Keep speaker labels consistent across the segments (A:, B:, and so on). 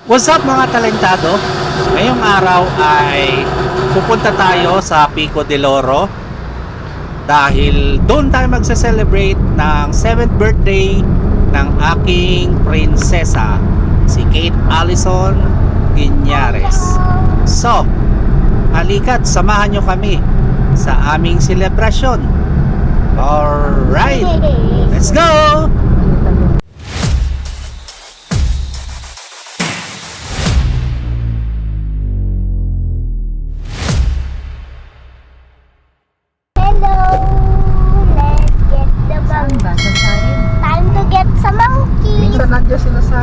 A: What's up mga talentado? Ngayong araw ay pupunta tayo sa Pico del Oro dahil doon tayo magse-celebrate ng 7th birthday ng aking prinsesa, si Kate Allison Guiñares. So, halika't samahan nyo kami sa aming selebrasyon. Alright, let's go!
B: Hello! Let's get the
C: Saan
B: bug.
C: ba? Saan tayo?
B: Time to get some monkeys.
D: Minsan nandiyan sila sa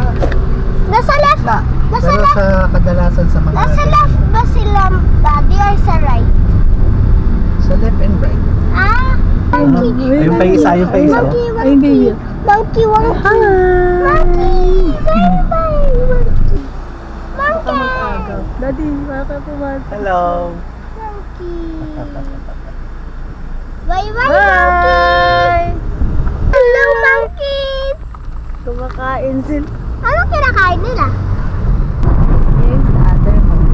B: Nasa left? Nasa
D: pero
B: left?
D: sa kadalasan sa mga
B: Nasa left ba sila, daddy, or sa right?
D: sa left and right.
B: Ah, monkey.
D: Ayun pa isa, ayun pa isa. oh.
B: Monkey,
C: Ay, baby.
B: monkey, monkey. Monkey. Bye, bye, monkey. Monkey.
C: Daddy, baka pumasok.
D: Hello.
B: Monkey. Bye, bye, monkey.
C: Bye!
B: Hello, monkeys.
C: Kumakain sila.
B: Anong kinakain nila?
C: Yes, the other one.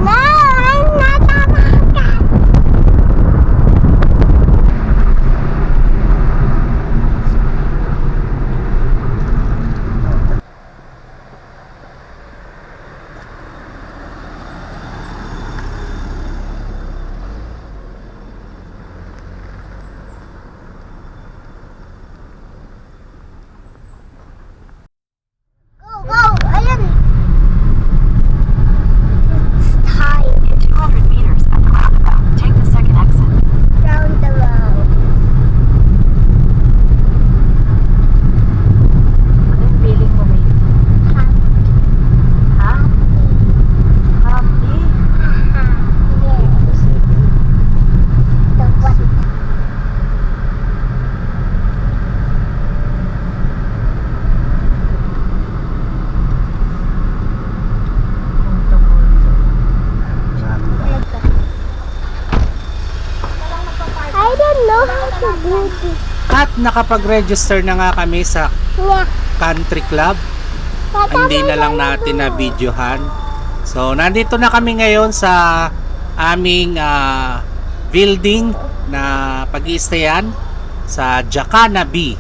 B: No, I'm not a monkey. Go, go! Ayan! It's time.
E: In 200 meters at the roundabout, take the second exit.
B: Round the road.
C: Ano yung feeling mo, baby? Ha? Happy?
B: Yes. The what?
C: Punta mo.
B: I don't know how to do this.
A: At nakapag-register na nga kami sa
B: Yeah.
A: country club. Hindi na lang natin na videohan. So, nandito na kami ngayon sa aming building na pag-i-stayan sa Jacana B.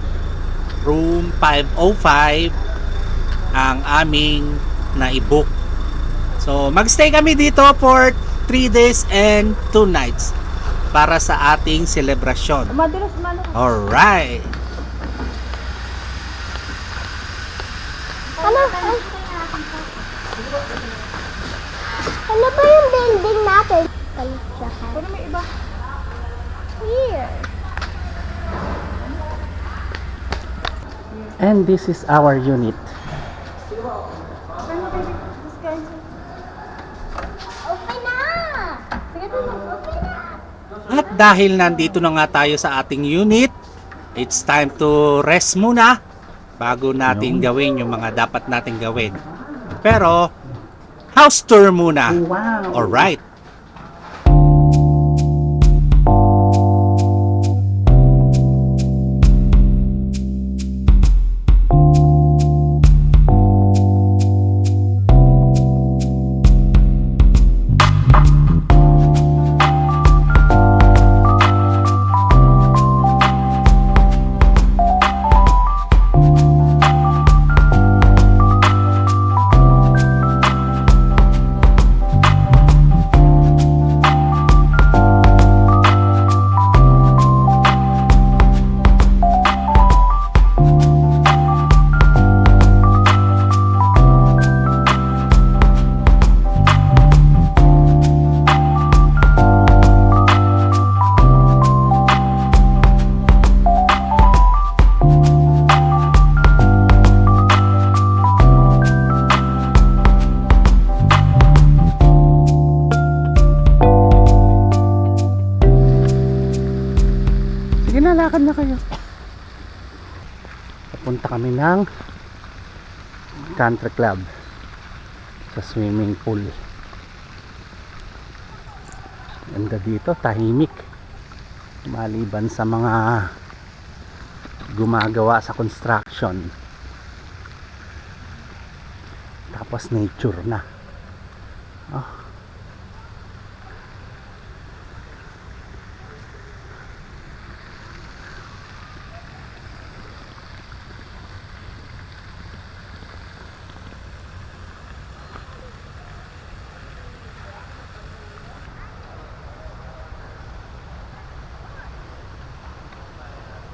A: Room 505 ang aming na-book. So, magstay kami dito for 3 days and 2 nights para sa ating selebrasyon.
C: Madulas man ako.
A: Alright!
B: Ano ba yung building natin?
C: Pero may iba.
B: Here.
D: And this is our unit.
B: Open na! Sige na, open na!
A: At dahil nandito na nga tayo sa ating unit, it's time to rest muna bago natin gawin yung mga dapat natin gawin. Pero, house tour muna.
D: Wow.
A: Alright.
D: Sige na, lakad na kayo. Papunta kami ng country club sa swimming pool. Ganda dito, tahimik. Maliban sa mga gumagawa sa construction. Tapos nature na. Ah.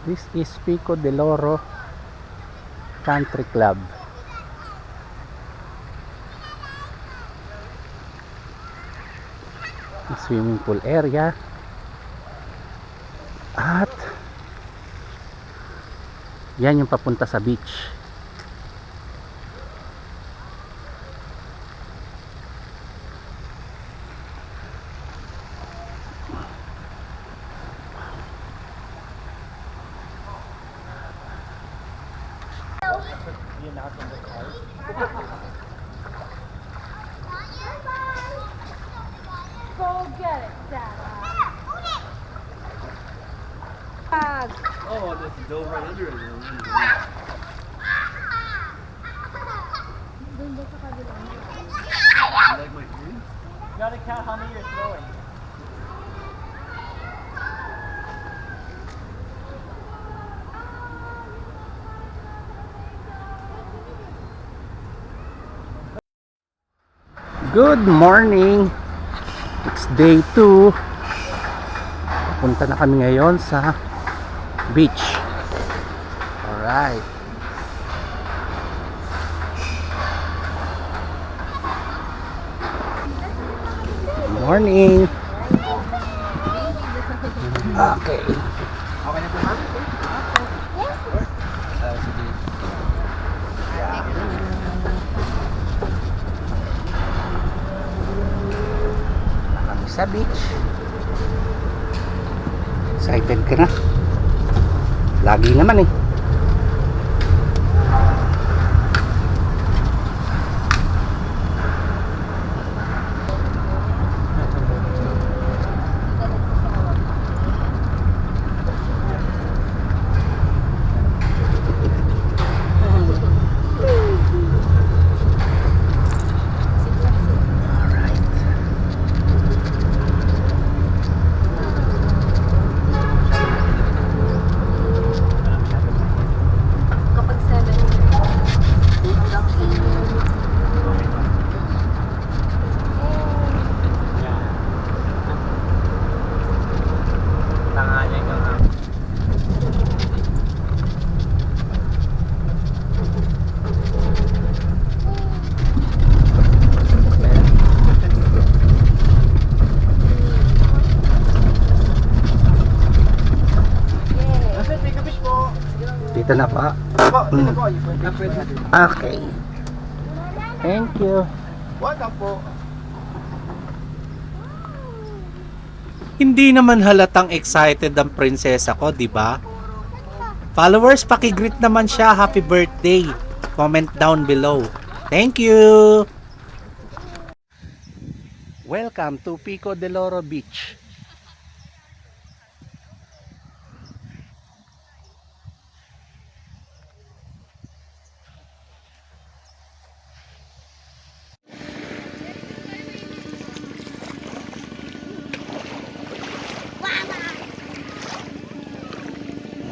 D: This is Pico de Loro Country Club. Swimming pool area. At yan yung papunta sa beach.
C: Go get it, Dad.
F: Oh, I just dove right under it. You like my dreams?
G: You gotta count how many you're throwing.
D: Good morning. It's day 2. Punta na kami ngayon sa beach. Alright. Good morning. Okay.
F: Okay na po, ma'am? Sige.
D: Na kami sa beach. Excited ka na? Lagi naman eh.
B: Kapag 7, hanggang 8.
G: Tanganyan ka nga.
F: Nasa take a fish po.
D: Dito na pa.
F: Po, dito po.
D: Okay. Thank you.
F: Welcome po.
A: Hindi naman halatang excited ang prinsesa ko, di ba? Followers, paki-greet naman siya. Happy birthday. Comment down below. Thank you.
D: Welcome to Pico de Loro Beach.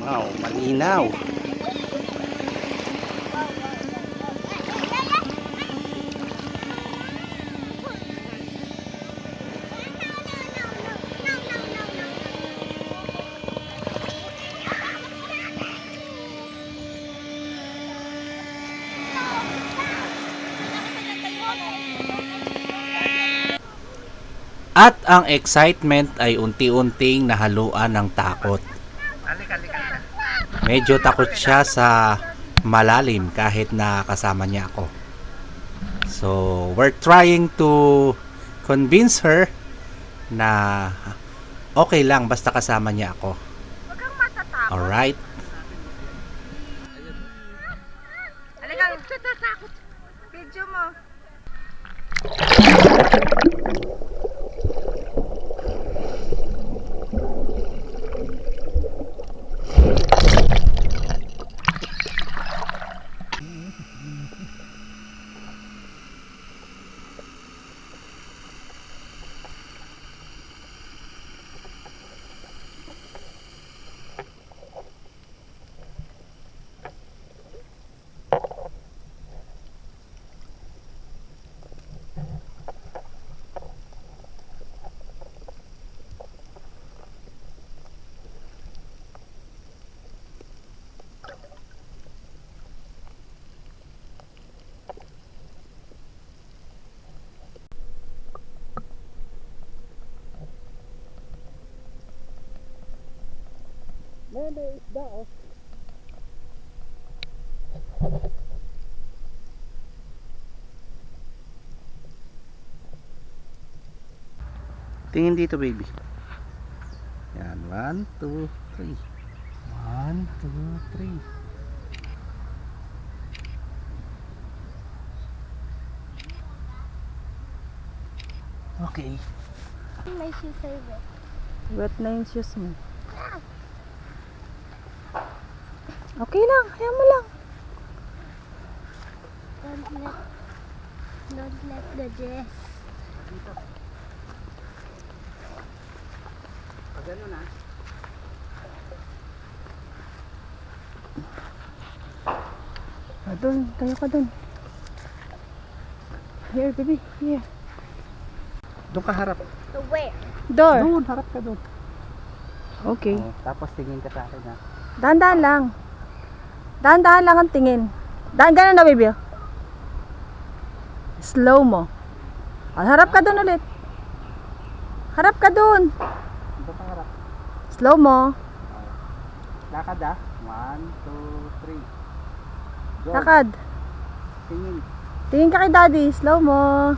D: Wow, malinaw.
A: At ang excitement ay unti-unting nahaluan ng takot. Medyo takot siya sa malalim kahit na kasama niya ako. So, we're trying to convince her na okay lang basta kasama niya ako. Alright?
C: Halika, natatakot. Video mo.
D: Tingin dito, baby. Yan, 1, 2, 3. 1, 2, 3. Okay.
B: My shoes are wet.
C: Wet na yung shoes mo. Okay lang, kaya mo lang.
B: Don't let the dress.
D: Pag ano na,
C: Doon, tayo ka doon. Here, baby, here.
D: doon ka harap.
B: To where?
C: Door.
D: Doon, harap ka doon.
C: Okay.
D: Oh, tapos tingin ka sa akin ha.
C: Dahan-dahan lang. Dahan-dahan lang ang tingin. Ganun na, baby. Oh. Slow mo. Harap ka doon ulit. Harap ka doon.
D: Doon ka harap.
C: Slow mo.
D: Lakad ha. 1, 2, 3. Go.
C: Lakad.
D: Tingin.
C: Tingin ka kay daddy. Slow mo.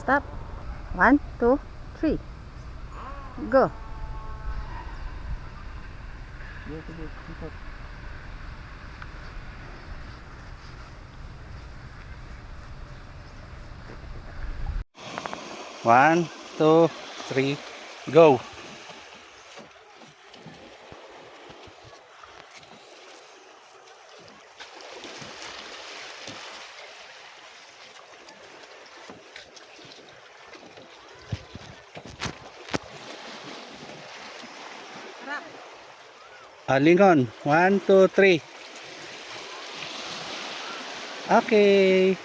C: Stop. 1, 2, 3. Go.
D: Go, go, go. Ikot. One, two, three, go. Lingon. 1, 2, 3. Okay.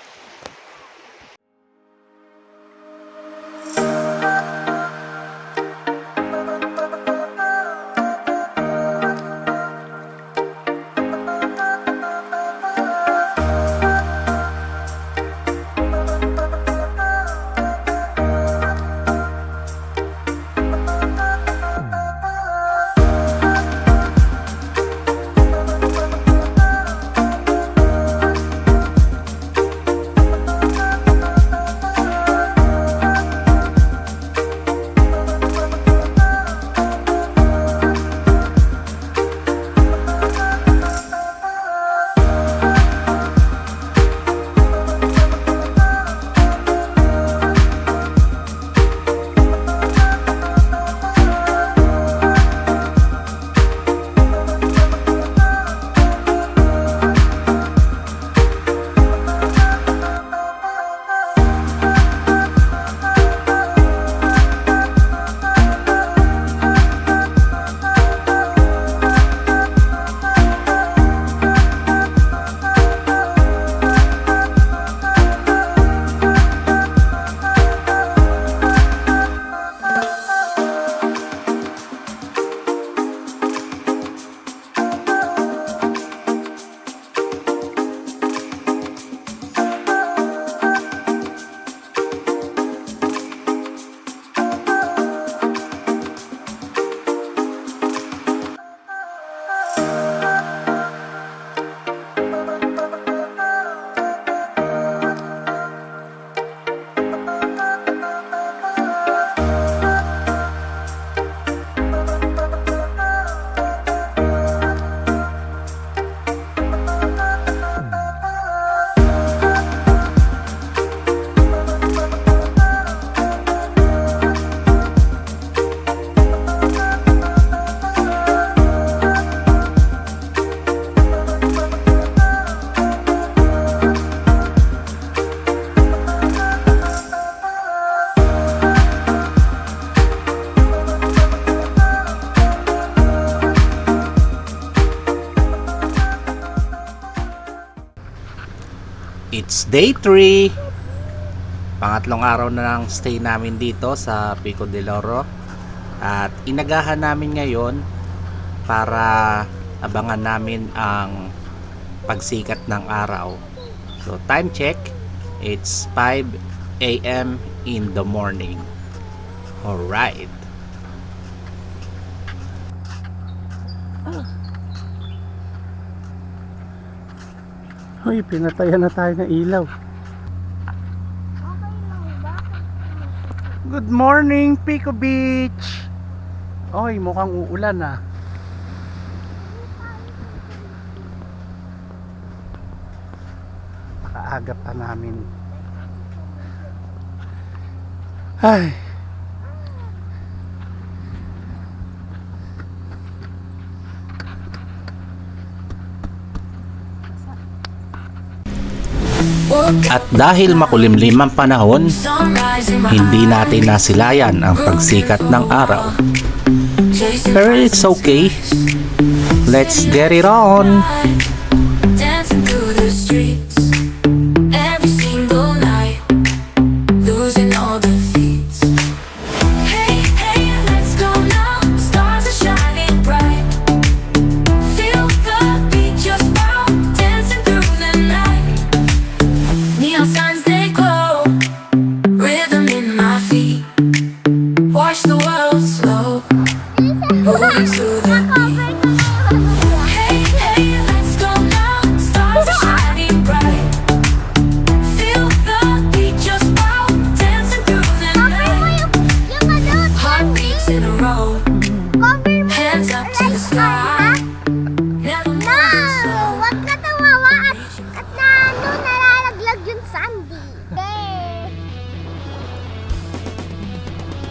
D: It's day 3. Pangatlong araw na ng stay namin dito sa Pico del Oro. At inagahan namin ngayon para abangan namin ang pagsikat ng araw. So time check, it's 5 a.m. in the morning. Alright.
A: Uy, pinatayan na tayo ng ilaw. Good morning, Pico Beach. Oy, mukhang uulan ah. Pakaaga pa namin. Ay.
D: At dahil makulimlim ang panahon, hindi natin nasilayan ang pagsikat ng araw. Pero it's okay. Let's get it on.
H: Dancing through the streets every single night, losing all the feeds. Hey, hey, let's go now. Stars are shining bright. Feel the beat just now. Dancing through the night. Neon signs they glow. Rhythm in my feet. Watch the world slow. Moving to the beat. Hey, hey, let's go now. Stars are shining bright. Feel the beat just now. Dancing through the night. Heartbeats in a row. Hands up to the sky. Never moving slow.
B: Huwag ka tawawa at nalalaglag yung Sandy.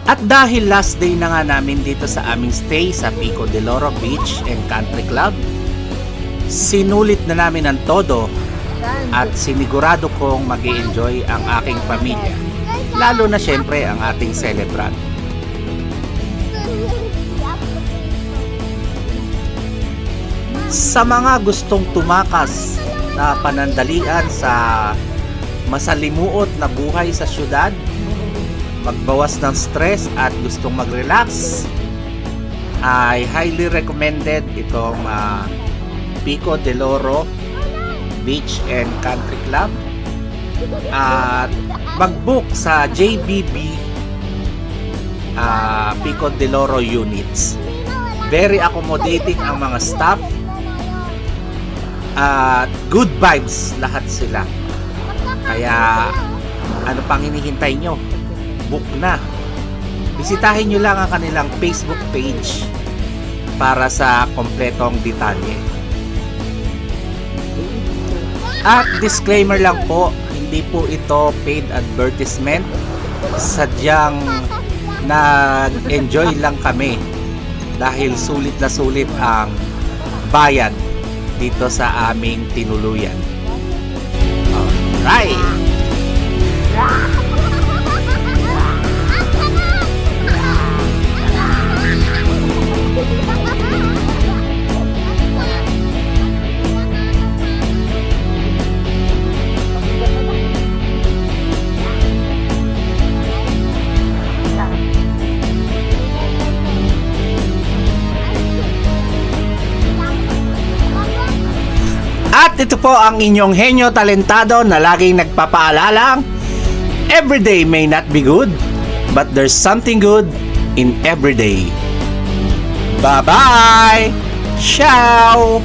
D: At dahil last day na nga namin dito sa aming stay sa Pico del Oro Beach and Country Club, sinulit na namin ang todo at sinigurado kong mag-i-enjoy ang aking pamilya, lalo na syempre ang ating celebrant. Sa mga gustong tumakas na panandalian sa masalimuot na buhay sa syudad, magbawas ng stress at gustong mag-relax, ay highly recommended itong Pico del Oro Beach and Country Club. At mag-book sa JBB Pico del Oro units. Very accommodating ang mga staff at good vibes lahat sila. Kaya ano pang hinihintay nyo? Book na. Bisitahin nyo lang ang kanilang Facebook page para sa kompletong detalye. At disclaimer lang po, hindi po ito paid advertisement. Sadyang nag-enjoy lang kami dahil sulit na sulit ang bayad dito sa aming tinuluyan. Alright! At ito po ang inyong henyo talentado na laging nagpapaalalang, every day may not be good, but there's something good in every day. Bye-bye! Ciao!